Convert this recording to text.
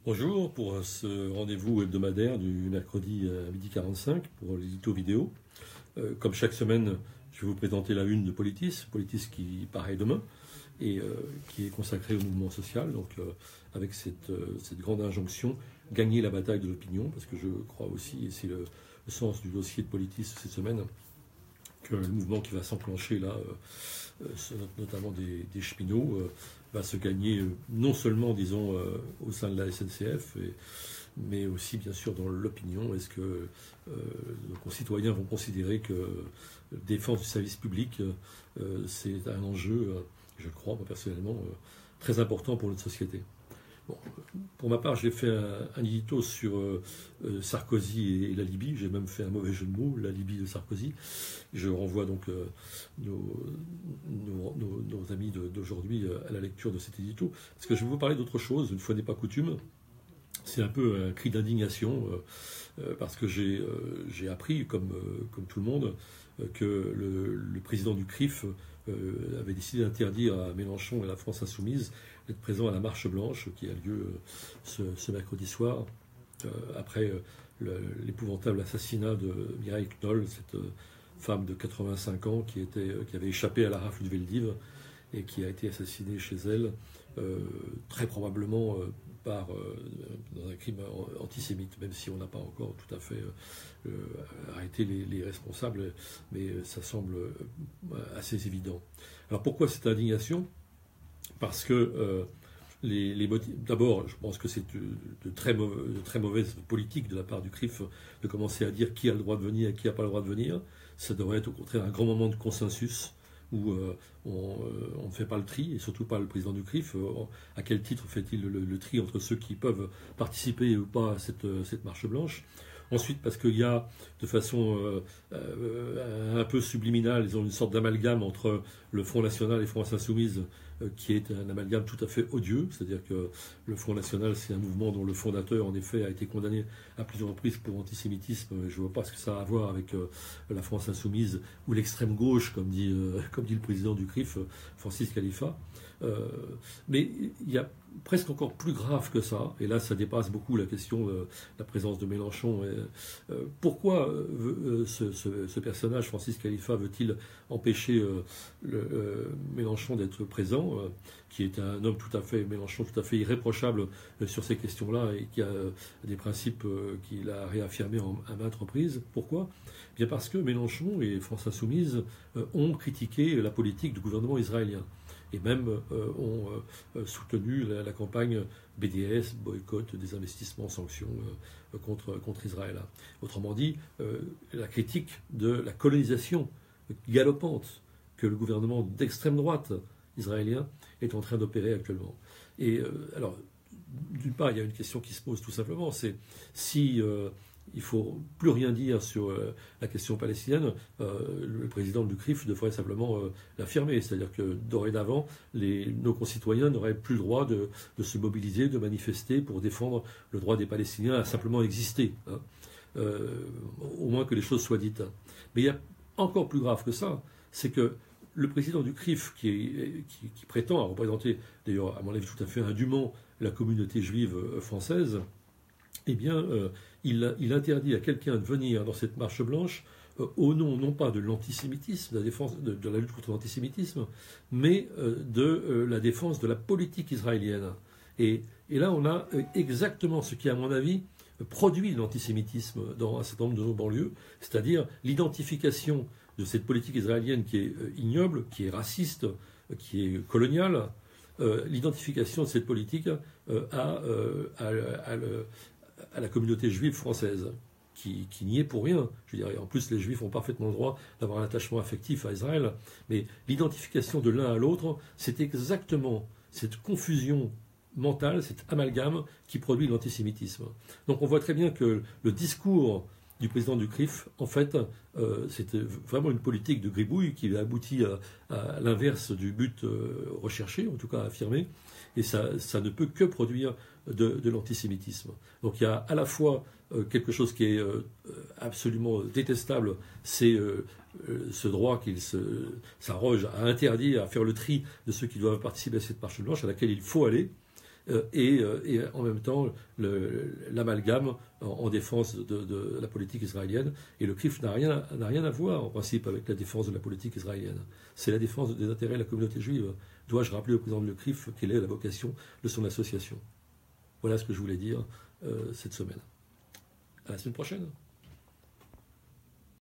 Bonjour pour ce rendez-vous hebdomadaire du mercredi à 12h45 pour l'édito vidéo. Comme chaque semaine, je vais vous présenter la une de Politis qui paraît demain et qui est consacrée au mouvement social, donc avec cette grande injonction, gagner la bataille de l'opinion, parce que je crois aussi, et c'est le sens du dossier de Politis cette semaine, que le mouvement qui va s'enclencher là, notamment des cheminots, va se gagner non seulement, disons, au sein de la SNCF, mais aussi, bien sûr, dans l'opinion. Est-ce que nos concitoyens vont considérer que la défense du service public, c'est un enjeu, je crois, moi, personnellement, très important pour notre société. Bon, pour ma part, j'ai fait un édito sur Sarkozy et la Libye. J'ai même fait un mauvais jeu de mots, la Libye de Sarkozy. Je renvoie donc nos amis d'aujourd'hui à la lecture de cet édito. Parce que je vais vous parler d'autre chose, une fois n'est pas coutume. C'est un peu un cri d'indignation, parce que j'ai appris, comme tout le monde, que le président du CRIF avait décidé d'interdire à Mélenchon et à la France Insoumise d'être présents à la Marche Blanche qui a lieu ce mercredi soir, après l'épouvantable assassinat de Mireille Knoll, cette femme de 85 ans qui avait échappé à la rafle du Veldiv et qui a été assassinée chez elle, très probablement dans un crime antisémite, même si on n'a pas encore tout à fait arrêté les responsables, mais ça semble assez évident. Alors pourquoi cette indignation ? Parce que les motifs. D'abord, je pense que c'est de très mauvaise politique de la part du CRIF de commencer à dire qui a le droit de venir et qui n'a pas le droit de venir. Ça devrait être au contraire un grand moment de consensus où on ne fait pas le tri, et surtout pas le président du CRIF. À quel titre fait-il le tri entre ceux qui peuvent participer ou pas à cette marche blanche ? Ensuite, parce qu'il y a, de façon un peu subliminale, ils ont une sorte d'amalgame entre le Front National et France Insoumise, qui est un amalgame tout à fait odieux. C'est-à-dire que le Front National, c'est un mouvement dont le fondateur, en effet, a été condamné à plusieurs reprises pour antisémitisme. Je ne vois pas ce que ça a à voir avec la France Insoumise ou l'extrême gauche, comme dit le président du CRIF, Francis Khalifa. Mais il y a presque encore plus grave que ça, et là ça dépasse beaucoup la question de la présence de Mélenchon. Pourquoi ce personnage, Francis Khalifa, veut-il empêcher Mélenchon d'être présent, qui est un homme Mélenchon tout à fait irréprochable sur ces questions-là, et qui a des principes qu'il a réaffirmés à maintes reprises. Pourquoi ? Bien parce que Mélenchon et France Insoumise ont critiqué la politique du gouvernement israélien, et même ont soutenu la campagne BDS, boycott des investissements, sanctions contre Israël. Autrement dit, la critique de la colonisation galopante que le gouvernement d'extrême droite israélien est en train d'opérer actuellement. Et alors, d'une part, il y a une question qui se pose tout simplement, c'est si il ne faut plus rien dire sur la question palestinienne, le président du CRIF devrait simplement l'affirmer. C'est-à-dire que dorénavant, nos concitoyens n'auraient plus le droit de se mobiliser, de manifester pour défendre le droit des Palestiniens à simplement exister. Au moins que les choses soient dites. Mais il y a encore plus grave que ça, c'est que le président du CRIF, qui prétend représenter, d'ailleurs, à mon avis, tout à fait indûment la communauté juive française, eh bien, il interdit à quelqu'un de venir dans cette marche blanche au nom, non pas de l'antisémitisme, de la défense de la lutte contre l'antisémitisme, mais de la défense de la politique israélienne. Et là, on a exactement ce qui, à mon avis, produit l'antisémitisme dans un certain nombre de nos banlieues, c'est-à-dire l'identification de cette politique israélienne qui est ignoble, qui est raciste, qui est coloniale, l'identification de cette politique à la communauté juive française, qui n'y est pour rien. Je dirais, en plus, les juifs ont parfaitement le droit d'avoir un attachement affectif à Israël, mais l'identification de l'un à l'autre, c'est exactement cette confusion mentale, cet amalgame qui produit l'antisémitisme. Donc on voit très bien que le discours du président du CRIF, en fait, c'était vraiment une politique de gribouille qui a abouti à l'inverse du but recherché, en tout cas affirmé, et ça ne peut que produire de l'antisémitisme. Donc il y a à la fois quelque chose qui est absolument détestable, c'est ce droit qu'il s'arroge à interdire, à faire le tri de ceux qui doivent participer à cette marche blanche, à laquelle il faut aller, et en même temps l'amalgame en défense de la politique israélienne. Et le CRIF n'a rien à voir, en principe, avec la défense de la politique israélienne. C'est la défense des intérêts de la communauté juive. Dois-je rappeler au président du CRIF quelle est la vocation de son association? Voilà ce que je voulais dire cette semaine. À la semaine prochaine.